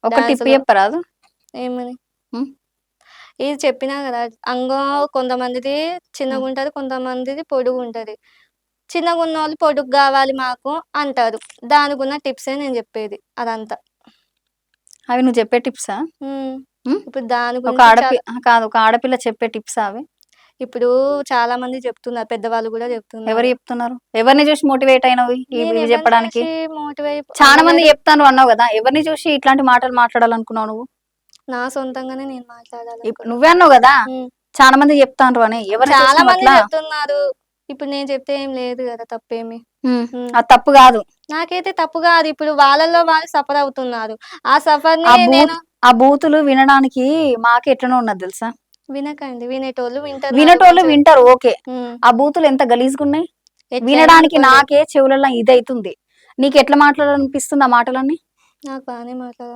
ఒక టిప్ డాన్సులు. చెప్పరాదు? ఏమని? హ్మ్. ఇది చెప్పినా గదా! అంగం కొంతమందిది హ్మ్. చిన్నగుంటది. కొంతమందిది పొడుగుంటది. చిన్నగున్నోళ్ళు పొడుగు గావాలి మాకు అంటారు. దానికున్న టిప్సే నేను జెప్పేది అదంతా. అవి నువ్వు చెప్పే టిప్సా? హ్మ్. హ్మ్. ఇప్పుడు దాని ఒక గురించి చాలా కాదు. ఒక ఆడపిల్ల చెప్పే టిప్సా అవి? ఇప్పుడు చాలా మంది జెప్తున్నారు. పెద్దవాళ్ళు గూడా ఎవరు జెప్తున్నారు. చెప్తున్నారు? ఎవరిని చూసి మోటివేట్ అయినవు ఇవి నేనెవరిని చెప్పడానికి? చూసి మోటివేట్ చాలా మంది అవ్వలేదు. చెప్తాను అన్నావు గదా! ఎవరిని చూసి ఇట్లాంటి మాటలు మాట్లాడాలనుకున్నావు నువ్వు? నా సొంతంగానే నేను మాట్లాడాలనుకున్నా. నువ్వే అన్నావు గదా! హ్మ్. చాలా మంది చెప్తాండ్రు అని. ఎవరిని చాలా చూసినావు మంది అట్లా? జెప్తున్నారు. ఇప్పుడు నేను చెప్తే ఏం లేదు గదా! తప్పేమి. హ్మ్. హ్మ్. అది తప్పు గాదు. నాకైతే తప్పు గాదు. ఇప్పుడు వాళ్ళలో వాళ్ళు సఫర్ అవుతున్నారు. ఆ ఆ సఫర్‌ని నేను ఆ బూతులు వినడానికి మాకే ఎట్లనో ఉన్నది తెలుసా? వినకండి. వినేటోళ్ళు వింటున్నారు వినేటోళ్ళు మంచిగా. వింటారు ఓకే. హ్మ్. ఆ బూతులు ఎంత గలీజుగున్నాయి. ఎట్లైనా వినడానికి అనుకోండి. నాకే చెవులలో ఇదైతుంది. నీకెట్లా మాట్లాడాలనిపిస్తుంది ఆ మాటలన్నీ? నాకు బానే మాట్లాడాలి.